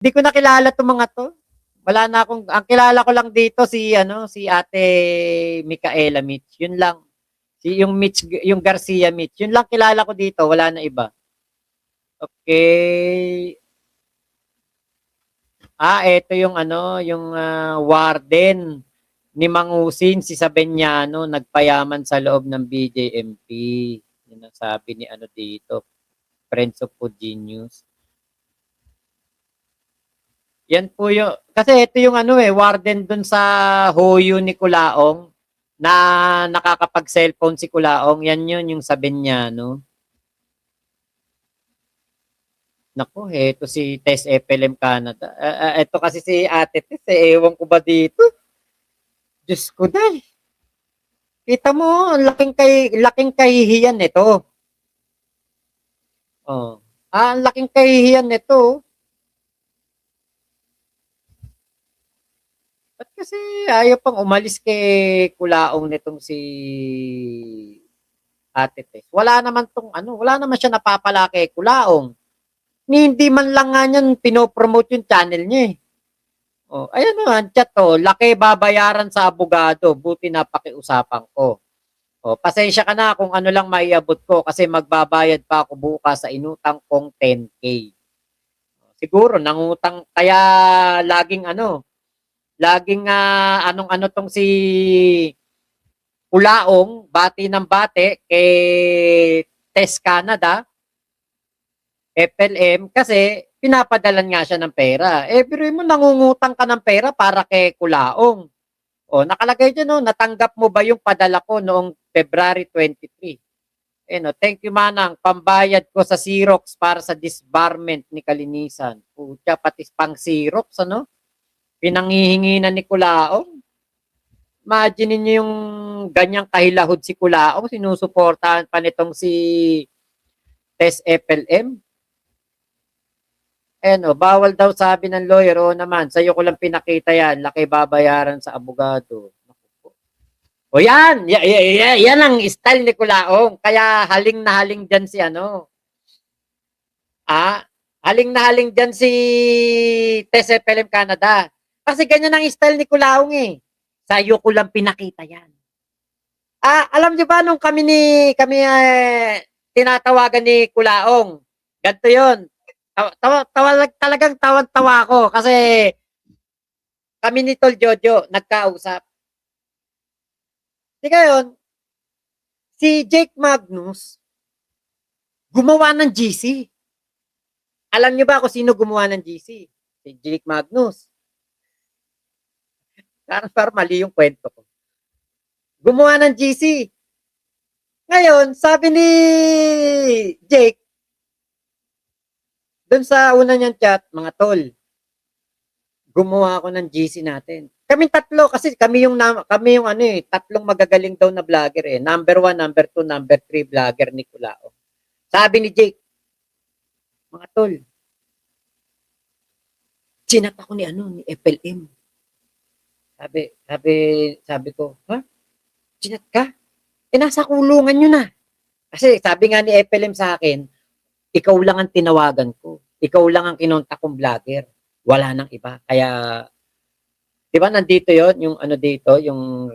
Hindi ko na kilala 'tong mga 'to. Wala na akong ang kilala ko lang dito si ano, si Ate Micaela Mitch, 'yun lang. Yung Mitch, yung Garcia Mitch, 'yun lang kilala ko dito, wala na iba. Okay. Ito yung ano, yung warden ni Mangusin, si Sabeñano, nagpayaman sa loob ng BJMP. Yun ang sabi ni ano dito, Friends of Food Genius. Yan po yung, kasi ito yung ano warden dun sa Hoyo ni Kulaong, na nakakapag-cellphone si Kulaong, yan yun yung Sabeñano. Naku, ito si Tess FLM Canada. Ito kasi si Ate Tess, ewan ko ba dito? Diyos ko dahil. Kita mo, laking kahihiyan nito. Oh. Ang laking kahihiyan nito. Ba't kasi ayaw pang umalis kay Kulaong nitong si Ate Tess? Wala naman tong ano, wala naman siya napapala kay Kulaong. Hindi man lang nga niyan pinopromote yung channel niya eh. Oh, ayan naman, chat to, laki babayaran sa abogado, buti napakiusapan ko. Oh, pasensya ka na kung ano lang maiabot ko kasi magbabayad pa ako bukas sa inutang kong 10K. Siguro nangutang kaya laging ano, laging anong-ano tong si Kulaong, bati ng bate kay Tess Canada, FLM kasi pinapadalan nga siya ng pera. Biruin mo nangungutang ka ng pera para kay Kulaong. Nakalagay dyan, natanggap mo ba yung padala ko noong February 23? Thank you manang, pambayad ko sa Xerox para sa disbarment ni Kalinisan. Pucha, pati pang Xerox, ano? Pinanghihingi na ni Kulaong. Imagine niyo yung ganyang kahilahod si Kulaong, sinusuportahan pa nitong si Tess FLM. Bawal daw sabi ng lawyer, naman, sa'yo ko lang pinakita yan, laki babayaran sa abogado. Yan, yan ang style ni Kulaong. Kaya haling na haling dyan si ano, haling na haling dyan si TSFLM Canada. Kasi ganyan ang style ni Kulaong eh. Sa'yo ko lang pinakita yan. Alam niyo ba nung kami tinatawagan ni Kulaong, ganito yun. Talagang tawan-tawa ako kasi kami ni Tol Jojo nagkausap. Di ngayon, si Jake Magnus gumawa ng GC. Alam niyo ba kung sino gumawa ng GC? Si Jake Magnus. Parang mali yung kwento ko. Gumawa ng GC. Ngayon, sabi ni Jake, dun sa una niyang chat, mga tol, gumawa ako ng GC natin. Kaming tatlo kasi kami yung ano tatlong magagaling daw na vlogger eh. Number 1, number 2, number 3 vlogger ni Kulao. Sabi ni Jake, mga tol, chinat ako ni ni FLM. Sabi ko, ha? Chinat ka? Nasa kulungan nyo na. Kasi sabi nga ni FLM sa akin, ikaw lang ang tinawagan ko. Ikaw lang ang kinontak kong vlogger. Wala nang iba. Kaya, di ba nandito yon yung ano dito, yung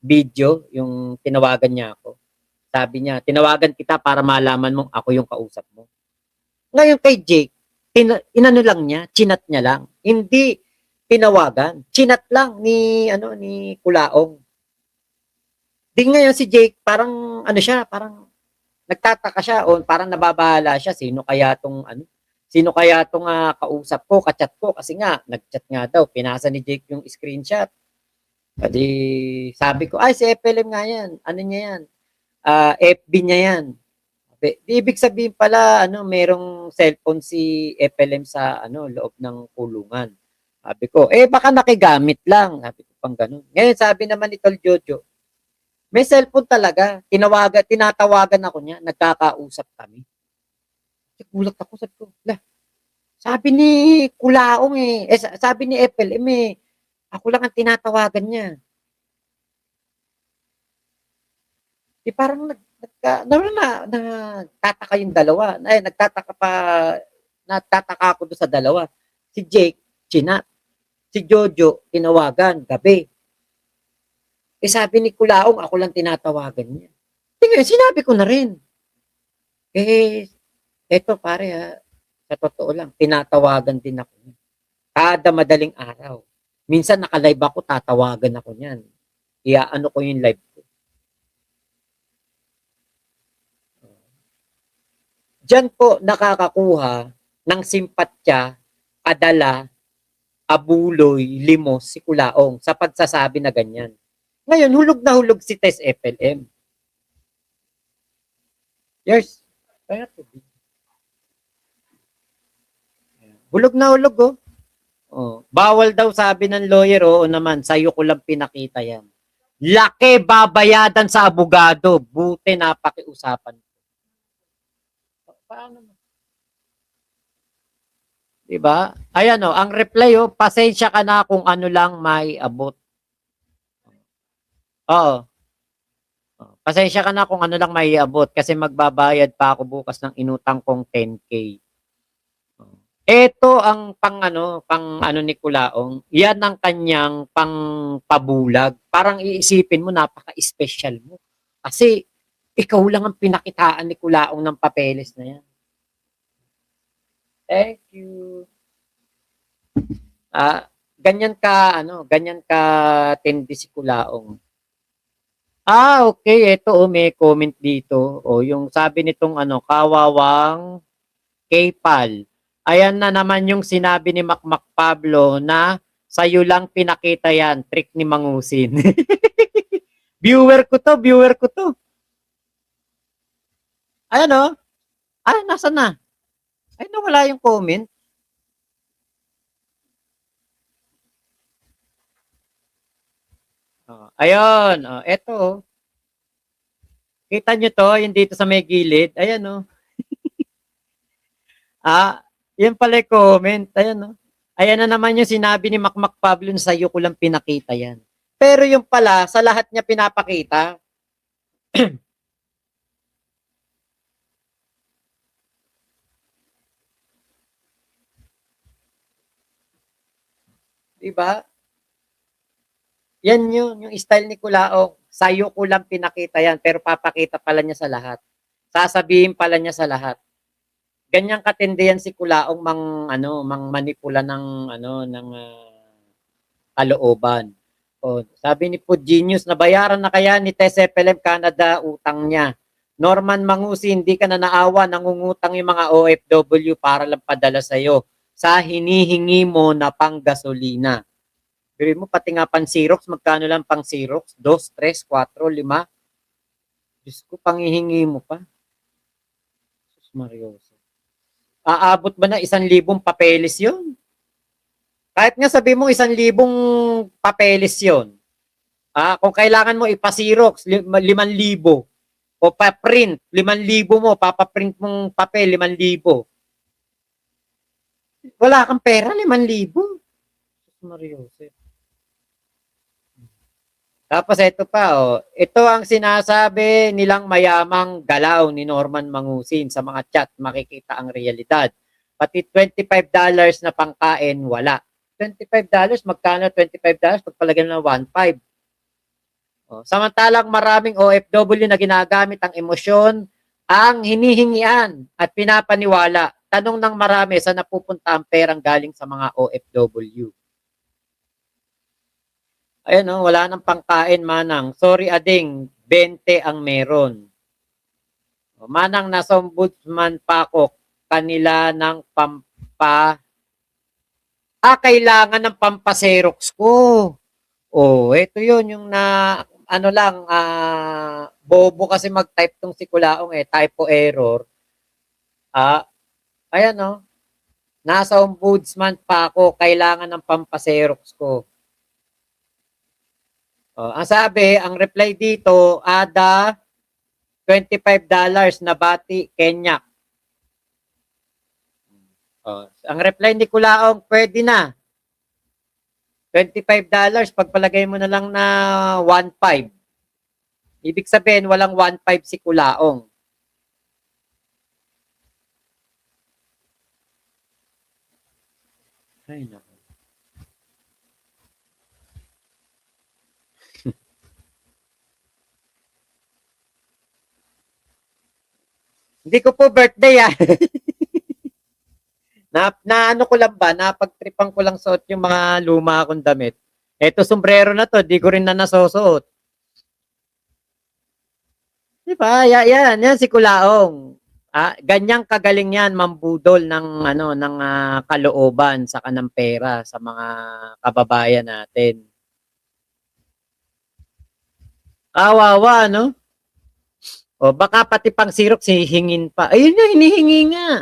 video, yung tinawagan niya ako. Sabi niya, tinawagan kita para malaman mong ako yung kausap mo. Ngayon kay Jake, inano lang niya, chinat niya lang. Hindi tinawagan. Chinat lang ni Kulaong. Di ngayon si Jake, parang ano siya, parang nagtataka siya o parang nababahala siya sino kaya tong kausap ko, kachat ko kasi nga nagchat nga daw, pinasa ni Jake yung screenshot. Pati sabi ko, ay si FLM nga yan. Ano niya yan? FB niya yan. Ibig sabihin pala merong cellphone si FLM sa loob ng kulungan. Sabi ko, baka nakigamit lang. Sabi ko pang ganun. Ngayon sabi naman ni Tol Jojo, may cellphone talaga. Tinatawagan ako niya, nagkakausap kami. Gulat ako, sabi ko, sabi ni Kulaong sabi ni FLM ako lang ang tinatawagan niya. Parang nagtataka yung dalawa. Nagtataka pa natataka ako doon sa dalawa. Si Jake, chinat. Si Jojo, tinawagan, gabi. Eh sabi ni Kulaong, ako lang tinatawagan niya. Tingnan, sinabi ko na rin. Eh, eto pare ha, sa totoo lang, tinatawagan din ako. Kada madaling araw. Minsan naka-live ako, tatawagan ako niyan. Iaano ko yung live ko. Diyan po nakakakuha ng simpatya, kadala, abuloy, limos si Kulaong sa pagsasabi na ganyan. Ngayon, hulog na hulog si Tess FLM. Yes. Kaya to be. Hulog na hulog, oh. Oh, bawal daw sabi ng lawyer, oo naman, sa'yo ko lang pinakita yan. Laki babayadan sa abogado, buti napakiusapan. Paano? Diba? Ayan o, ang reply o, pasensya ka na kung ano lang may abot. Oo. Pasensya ka na kung ano lang may abot kasi magbabayad pa ako bukas ng inutang kong 10K. Ito ang pang ano ni Kulaong. Yan ang kanyang pang pabulag. Parang iisipin mo napaka-special mo. Kasi ikaw lang ang pinakitaan ni Kulaong ng papeles na yan. Thank you. Ganyan ka tindi si Kulaong. Okay, ito may comment dito. Yung sabi nitong kawawang K-Pal. Ayan na naman yung sinabi ni Makmak Pablo na sa'yo lang pinakita yan, trick ni Mangusin. Viewer ko to. Ayan o. Nasa na? Ay, nawala yung comment. Ayun, eto. Kita nyo to, yung dito sa may gilid. Ayan o. Yan pala yung comment. Ayan o. Ayan na naman yung sinabi ni Makmak Pablo na sa'yo ko lang pinakita yan. Pero yung pala, sa lahat niya pinapakita. Diba? Yan yung style ni Kulaong. Sa'yo ko lang pinakita yan, pero papakita pala niya sa lahat. Sasabihin pala niya sa lahat. Ganyang katindi yan si Kulaong mang manipula ng kalooban. Sabi ni Food Genius, nabayaran na kaya ni TSFLM Canada utang niya. Norman Mangusi, hindi ka na naawa, nangungutang yung mga OFW para lang padala sa'yo sa hinihingi mo na pang gasolina. Pero mo, pati nga pang Xerox, magkano lang pang Xerox? 2, 3, 4, 5. Diyos ko, panghihingi mo pa. Sus Mariosa. Aabot ba na 1,000 papeles yun? Kahit nga sabi mo 1,000 papeles yun. Kung kailangan mo ipa-Xerox, 5,000. O pa-print, 5,000 mo, papaprint mong papel, 5,000. Wala kang pera, 5,000. Mariosep. Tapos ito pa, ito ang sinasabi nilang mayamang galaw ni Norman Mangusin sa mga chat, makikita ang realidad. Pati $25 na pangkain, wala. $25, magkano $25? Pagpalagyan ng 1.5. Samantalang maraming OFW na ginagamit ang emosyon, ang hinihingian at pinapaniwala. Tanong ng marami, saan napupunta ang perang galing sa mga OFW? Ayun, wala nang pangkain, Manang. Sorry, Ading, 20 ang meron. Manang, nasa ombudsman pa ako, kanila ng kailangan ng pampaserox ko. Ito yun, yung bobo kasi mag-type tong si Kulaong typo error. Ayan nasa ombudsman pa ako, kailangan ng pampaserox ko. Ang sabi, ang reply dito, ada $25 na bati, Kenya. Ang reply ni Kulaong, pwede na. $25, pagpalagay mo na lang na 1.5. Ibig sabihin, walang 1.5 si Kulaong. Ay, naku. Hindi ko po birthday ah. Na ano ko lang ba, napagtripan ko lang suot yung mga luma akong damit. Eto sombrero na to, di ko rin na nasusuot. Di ba? Yan si Kulaong. Ganyang kagaling yan mambudol ng ano ng kalooban sa kanang pera sa mga kababayan natin. Kawawa, no? O baka pati pang sirok hihingin pa. Ayun nga, hinihingi nga.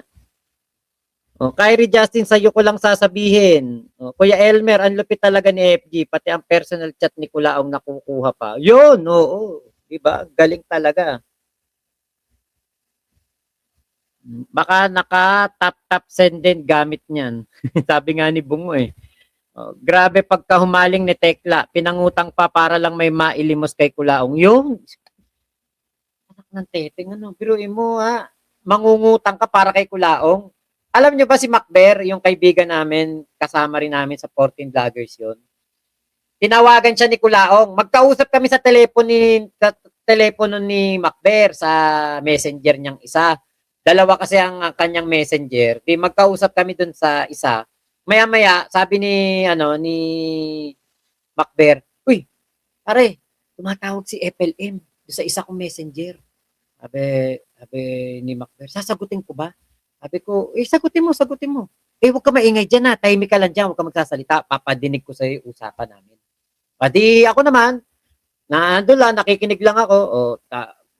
O, Kyrie Justin, sa'yo ko lang sasabihin. O, Kuya Elmer, ang lupit talaga ni FG. Pati ang personal chat ni Kulaong nakukuha pa. Yun, oo. Diba? Galing talaga. Baka naka-tap-tap send din gamit niyan. Sabi nga ni Bungo eh. Oh, grabe pagka humaling ni Tekla, pinangutang pa para lang may mailimos kay Kulaong. Yun, anak ng teteng, ano, biruin mo ha, mangungutang ka para kay Kulaong. Alam nyo ba si Macber, yung kaibigan namin, kasama rin namin sa 14 Vloggers yun. Tinawagan siya ni Kulaong. Magkausap kami sa telepono ni Macber sa messenger niyang isa. Dalawa kasi ang kanyang messenger. Di magkausap kami dun sa isa. Maya-maya, sabi ni Macber, "Uy, pare, tumatawag si FLM sa isa kong messenger." Sabi ni Macber, "Sasagutin ko ba?" Sabi ko, sagutin mo. Huwag ka maingay dyan ha. Tahimik ka lang dyan. Huwag ka magsasalita. Papadinig ko sa yung usapan namin. Padi ako naman, nandun lang, nakikinig lang ako.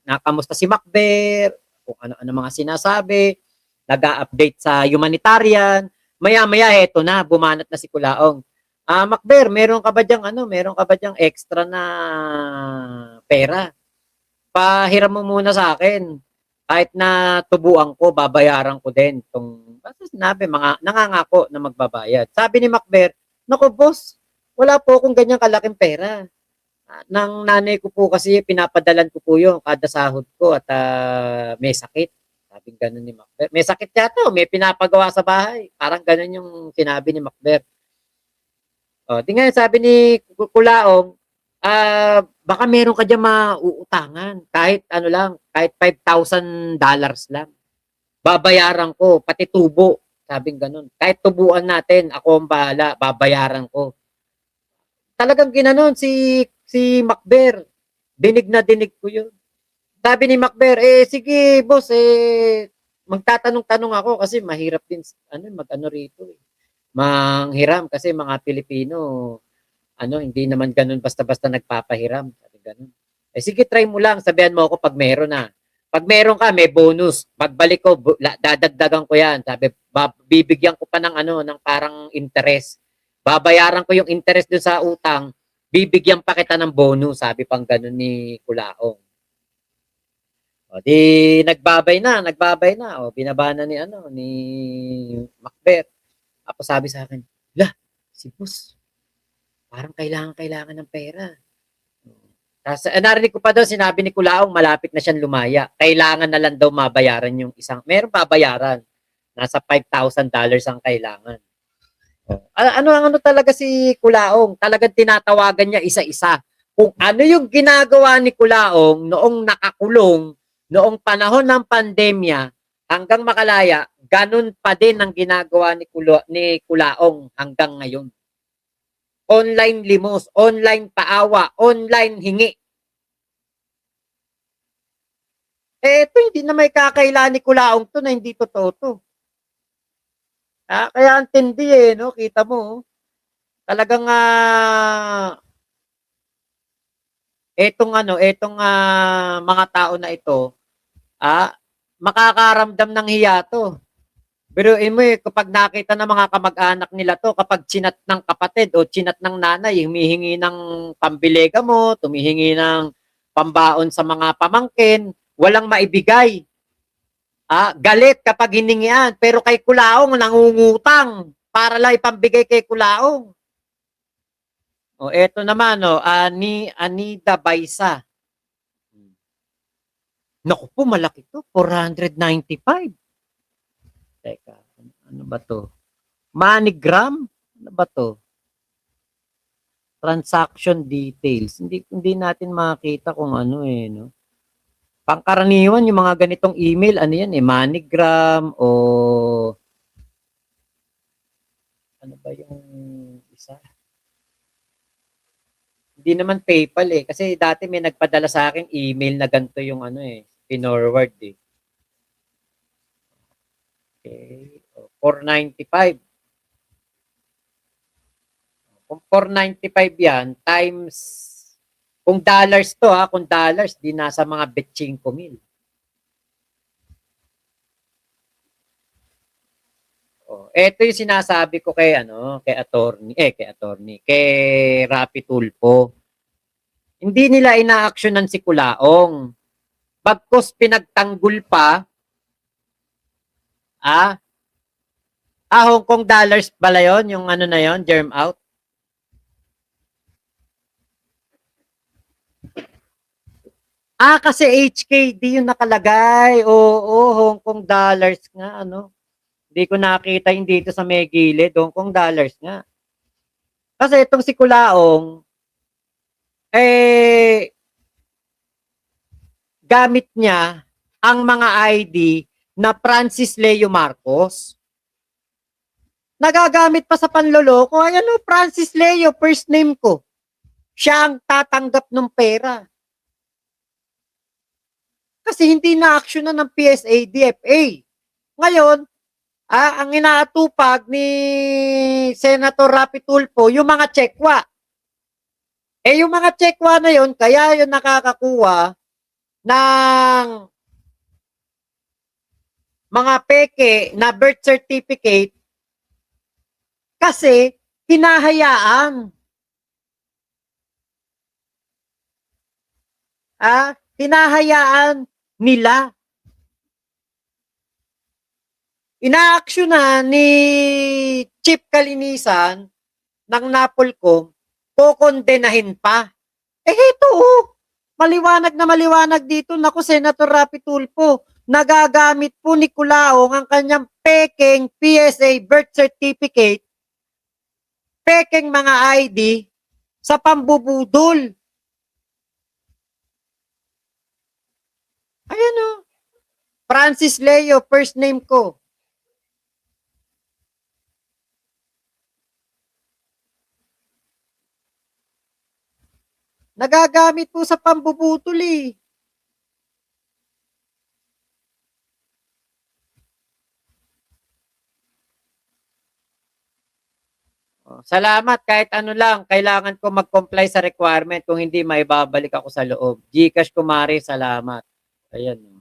Nakamusta si Macber, kung ano-ano mga sinasabi, nag-a-update sa humanitarian. Maya-maya, heto na, bumanat na si Kulaong. Macber, meron ka ba dyang extra na pera? Pahiram mo muna sa akin. Kahit na tubuan ko, babayaran ko din. Basta sinabi, nangangako na magbabayad. Sabi ni Macber, "Naku boss, wala po akong ganyang kalaking pera. Nang nanay ko po kasi pinapadalan ko po yun kada sahod ko at may sakit." Sabi ganun ni Macber. May sakit yata, may pinapagawa sa bahay. Parang ganun yung sinabi ni Macber. Di nga sabi ni Kulaong, baka meron ka diyan mauutangan. Kahit ano lang, kahit $5,000 lang. Babayaran ko, pati tubo. Sabing ganun. Kahit tubuan natin, ako ang bahala, babayaran ko. Talagang ginanon si Macber. Dinig na dinig ko yun. Sabi ni Macber, sige boss, magtatanong-tanong ako kasi mahirap din mag-ano rito eh. Manghiram kasi mga Pilipino, hindi naman ganun basta-basta nagpapahiram. Sabi ganun. Sige, try mo lang. Sabihan mo ako pag meron na. Pag meron ka, may bonus. Pagbalik ko, dadagdagan ko yan. Sabi, bibigyan ko pa ng parang interest. Babayaran ko yung interest dun sa utang. Bibigyan pa kita ng bonus. Sabi pang ganun ni Kulaong. Di nagbabay na. Binaba na ni Macbeth. Tapos sabi sa akin, "Lah, si boss, parang kailangan ng pera." Tapos narinig ko pa daw, sinabi ni Kulaong, malapit na siyang lumaya. Kailangan na lang daw mabayaran yung isang, meron babayaran. Nasa $5,000 ang kailangan. Ano talaga si Kulaong? Talagang tinatawagan niya isa-isa. Kung ano yung ginagawa ni Kulaong noong nakakulong, noong panahon ng pandemya, hanggang makalaya, ganun pa din ang ginagawa ni Kulaong hanggang ngayon. Online limos, online paawa, online hingi. Ito hindi na may kakailan ni Kulaong to na hindi totoo to. Kaya ang tindi no? Kita mo, talagang etong mga tao na ito, makakaramdam ng hiya to. Biruin mo kapag nakita ng mga kamag-anak nila to, kapag chinat ng kapatid o chinat ng nanay, humihingi ng pambili gamot, humihingi ng pambaon sa mga pamangkin, walang maibigay. Galit kapag hiningian, pero kay Kulaong nangungutang para lang ipambigay kay Kulaong. Eto naman, ni Anida Baisa. Naku po, malaki to, 495. Teka, ano ba to? MoneyGram? Ano ba 'to? Transaction details. Hindi natin makita kung ano, eh, 'no? Pangkaraniwan yung mga ganitong email ano yan, eh, MoneyGram o ano ba yung isa? Hindi naman PayPal, eh, kasi dati may nagpadala sa akin email na ganito yung ano, eh, pinorward, eh. Okay, oh, 495. Kung 495 yan times kung dollars 'to, kung dollars 'di nasa mga bet 5,000. Oh, eto yung sinasabi ko kay ano, kay Rapi Tulfo. Hindi nila inaaksyonan si Kulaong. Bagkus pinagtanggol pa, ah, Hong Kong dollars pala yun, yung ano na yon, germ out. Kasi HKD yung nakalagay. Oo, Hong Kong dollars nga, ano. Hindi ko nakita yung dito sa may gilid, Hong Kong dollars nga. Kasi itong si Kulaong, eh, gamit niya ang mga ID na Francis Leo Marcos. Nagagamit pa sa panloloko. Ay ano, Francis Leo, first name ko. Siya ang tatanggap ng pera. Kasi hindi na-actionan ng PSA, DFA. Ngayon, ang inaatupag ni Senator Rapi Tulfo, yung mga tsekwa. Yung mga tsekwa na yon, kaya yun nakakakuha ng mga peke na birth certificate kasi hinahayaan. Hinahayaan nila. Inaaksyonan ni Chief Kalinisan ng Napolcom, kokondenahin pa. Ito maliwanag na maliwanag dito. Naku, Senator Rapi Tulfo, nagagamit po ni Kulaong ang kanyang pekeng PSA birth certificate, pekeng mga ID sa pambubudol. Ayan o. Francis Leo, first name ko. Nagagamit po sa pambubutol eh. Salamat kahit ano lang, kailangan ko mag-comply sa requirement, kung hindi maibabalik ako sa loob. GCash ko Mari, salamat. Ayan.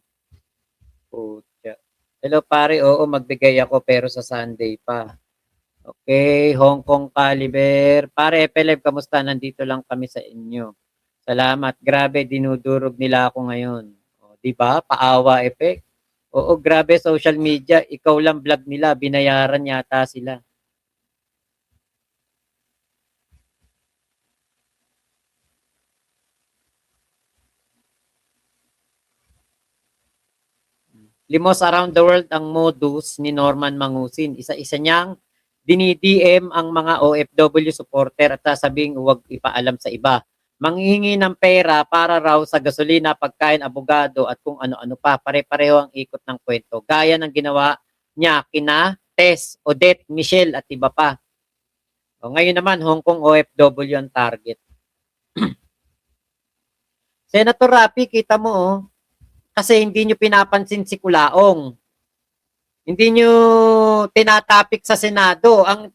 Pucha. Hello pare, oo magbigay ako pero sa Sunday pa. Okay, Hong Kong Caliber. Pare, FLF, kamusta? Nandito lang kami sa inyo. Salamat. Grabe, dinudurog nila ako ngayon. O, di ba? Paawa effect. Oo, grabe social media. Ikaw lang vlog nila. Binayaran yata sila. Limos around the world ang modus ni Norman Mangusin. Isa-isa niyang dinidm ang mga OFW supporter at sasabing huwag ipaalam sa iba. Manghihingi ng pera para raw sa gasolina, pagkain, abogado at kung ano-ano pa. Pare-pareho ang ikot ng kwento. Gaya ng ginawa niya kina Tess, Odette, Michelle at iba pa. Ngayon naman, Hong Kong OFW ang target. Senator Rapi, kita mo kasi hindi nyo pinapansin si Kulaong. Hindi nyo tinatapik sa Senado. Ang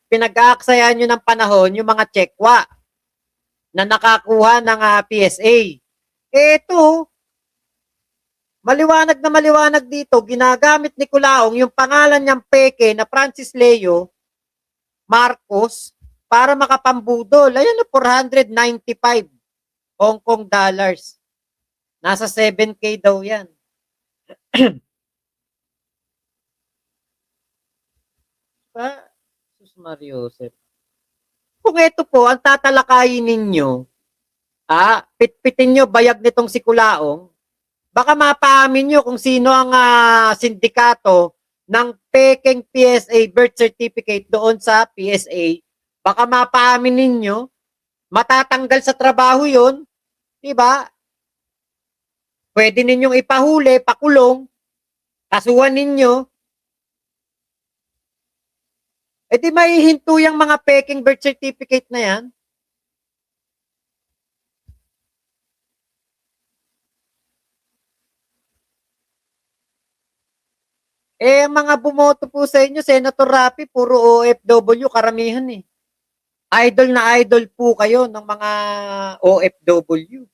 pinag-aaksayan nyo ng panahon, yung mga tsekwa na nakakuha ng PSA. Ito, maliwanag na maliwanag dito, ginagamit ni Kulaong yung pangalan niyang peke na Francis Leo Marcos para makapambudol. Ayan, 495 Hong Kong dollars. Nasa 7K daw yan. Sus Mariosep. Kung ito po, ang tatalakayin ninyo, pitpitin nyo bayag nitong si Kulaong, baka mapaamin nyo kung sino ang sindikato ng pekeng PSA birth certificate doon sa PSA, baka mapaamin ninyo, matatanggal sa trabaho yon, di ba? Pwede ninyong ipahuli, pakulong, kasuhan ninyo, di maihinto yung mga peking birth certificate na yan. Mga bumoto po sa inyo, Senator Raffy, puro OFW karamihan eh. Idol na idol po kayo ng mga OFW.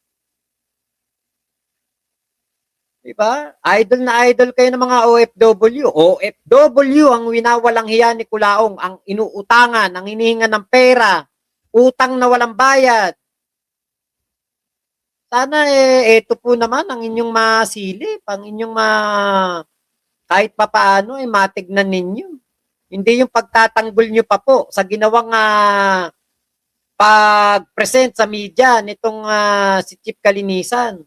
Diba? Idol na idol kayo ng mga OFW. OFW ang winawalang hiya ni Kulaong, ang inuutangan, ang hinihingan ng pera, utang na walang bayad. Sana ito po naman ang inyong masilip, ang inyong kahit papaano matignan ninyo. Hindi yung pagtatanggol nyo pa po sa ginawang pag-present sa media nitong si Chief Kalinisan.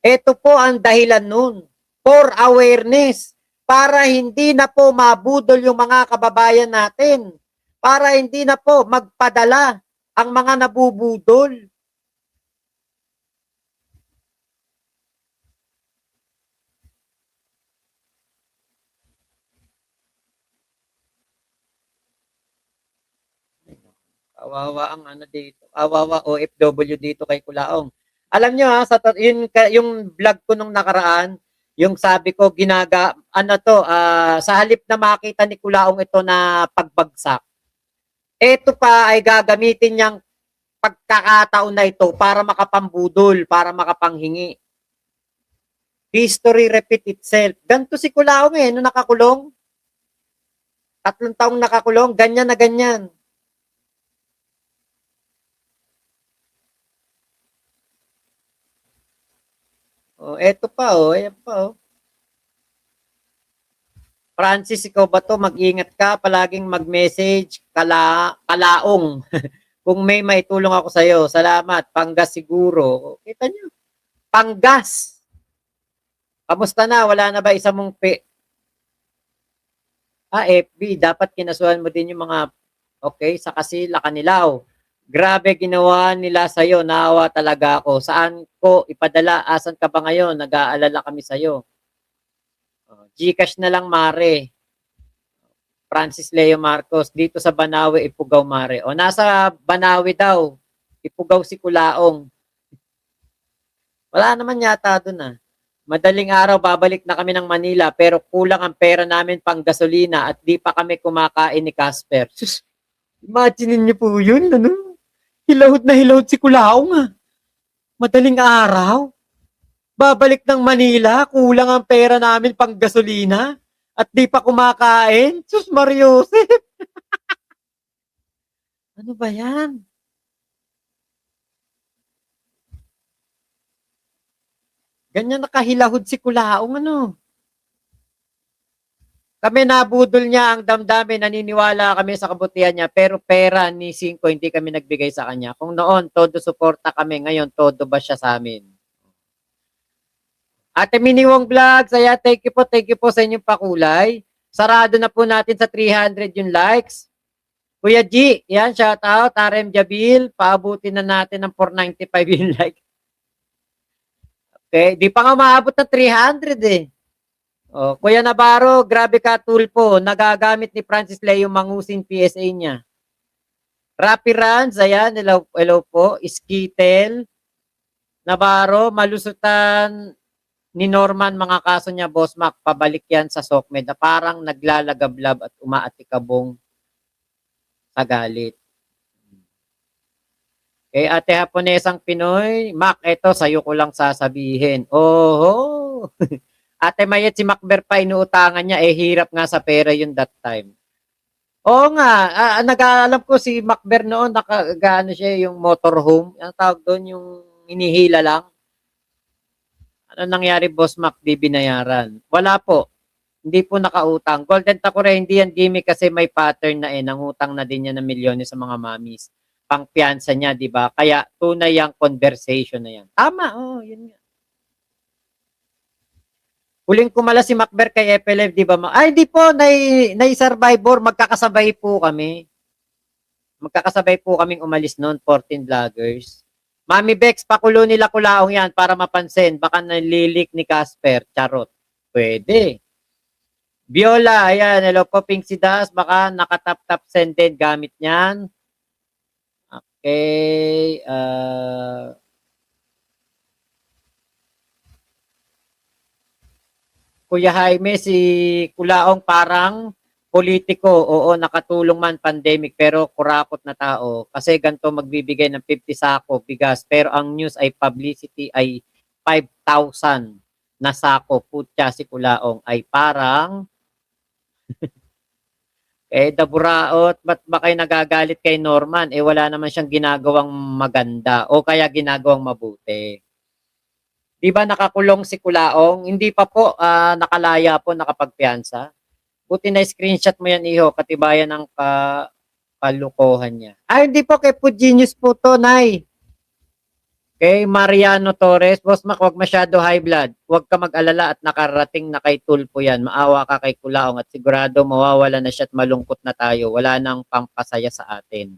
Ito po ang dahilan nun, for awareness, para hindi na po mabudol yung mga kababayan natin, para hindi na po magpadala ang mga nabubudol. Kawawa ang dito. Kawawa OFW dito kay Kulaong. Alam nyo yung vlog ko nung nakaraan, yung sabi ko sa halip na makita ni Kulaong ito na pagbagsak, ito pa ay gagamitin niyang pagkakataon na ito para makapambudol, para makapanghingi. History repeat itself. Ganito si Kulaong nung nakakulong. 3 taong nakakulong, ganyan na ganyan. Eto pa ayan pa Francis, ikaw ba to? Mag-ingat ka, palaging mag-message, kalaong. Kung may maitulong ako sa'yo, salamat. Panggas siguro. Kita nyo, Panggas. Kamusta na? Wala na ba isa mong FB, dapat kinasuhan mo din yung mga, sa Kasila, Kanilaw. Grabe ginawa nila sa'yo, naawa talaga ako. Saan ko ipadala? Asan ka ba ngayon? Nag-aalala kami sa'yo. Gcash na lang, Mare. Francis Leo Marcos, dito sa Banawe, Ipugaw, Mare. Nasa Banawe daw. Ipugaw si Kulaong. Wala naman yata doon Madaling araw, babalik na kami ng Manila, pero kulang ang pera namin pang gasolina at di pa kami kumakain ni Casper. Sus, imagine niyo po yun, Hilahod na hilahod si Kulaong Madaling araw. Babalik ng Manila, kulang ang pera namin pang gasolina at di pa kumakain. Sus, Mariosep. Ano ba yan? Ganyan nakahilahod si Kulaong Kami nabudol niya ang damdamin, naniniwala kami sa kabutihan niya, pero pera ni Cinco hindi kami nagbigay sa kanya. Kung noon, todo suporta kami, ngayon todo ba siya sa amin? Ate Miniwong Vlog, thank you po sa inyong pakulay. Sarado na po natin sa 300 yung likes. Kuya G, yan, shout out. RM Jabil, paabutin na natin ng 495 yung like. Okay, di pa nga maabot ng 300 Kuya Navarro, grabe ka tulpo. Nagagamit ni Francis Leo Mangusin PSA niya. Rappi Runs, ayan, hello po. Skitel. Navarro, malusutan ni Norman mga kaso niya, Boss Mac, pabalik yan sa SOCMED na parang naglalagablab at umaatikabong sa galit. Ate Haponesang Pinoy, Mac, eto, sa'yo ko lang sasabihin. Oho! Ate Mayet, si Macber pa inuutangan niya, hirap nga sa pera yun that time. Oo nga, nag-aalam ko si Macber noon, nakagaano siya yung motorhome, ang tawag doon, yung inihila lang. Ano nangyari, Boss Mac, di binayaran? Wala po, hindi po nakautang. Golden Takure, hindi yan gimmick kasi may pattern na nangutang na din yan ng milyones sa mga mamis. Pangpiyansa niya, di ba? Kaya tunay ang conversation na yan. Tama, yun nga. Huling kumala si Macber kay FLF, di ba? Ay, di po, Survivor, magkakasabay po kami. Magkakasabay po kaming umalis noon, 14 vloggers. Mami Bex, pakulo nila kulaong yan para mapansin. Baka nalilik ni Casper. Charot. Pwede. Viola, ayan. Hello po, Pink si Das. Baka nakatap-tap send din gamit niyan. Okay. Kuya Jaime, si Kulaong parang politiko. Oo, nakatulong man pandemic pero kurakot na tao. Kasi ganito magbibigay ng 50 sako bigas pero ang news ay publicity ay 5,000 na sako. Putya si Kulaong ay parang daburaot, ba't ba kayo nagagalit kay Norman? Wala naman siyang ginagawang maganda o kaya ginagawang mabuti. Di ba nakakulong si Kulaong? Hindi pa po, nakalaya po, nakapagpiyansa. Buti na screenshot mo yan, iho, katibayan ng kalukohan niya. Ay, hindi po, kay Food Genius po to, Nay. Kay Mariano Torres, Boss Mac, wag masyado high blood. Huwag ka mag-alala at nakarating na kay Tulpo yan. Maawa ka kay Kulaong at sigurado mawawala na siya at malungkot na tayo. Wala nang pampasaya sa atin.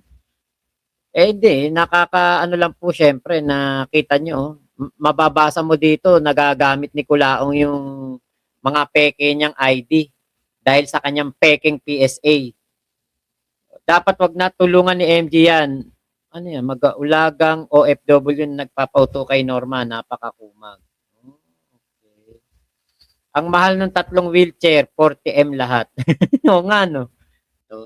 Hindi, nakakaano lang po syempre, nakita nyo, mababasa mo dito, nagagamit ni Kulaong yung mga peke niyang ID dahil sa kanyang peking PSA. Dapat wag na tulungan ni MG yan. Ano yan, mag-ulagang OFW na nagpapauto kay Norma, napakakumag. Okay. Ang mahal ng tatlong wheelchair, 40M lahat. Oo nga, no?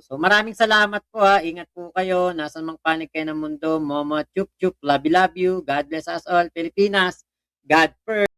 So maraming salamat po ha. Ingat po kayo. Nasaan mang panig kayo ng mundo. Momo, chup chup, love you. God bless us all. Pilipinas, God first.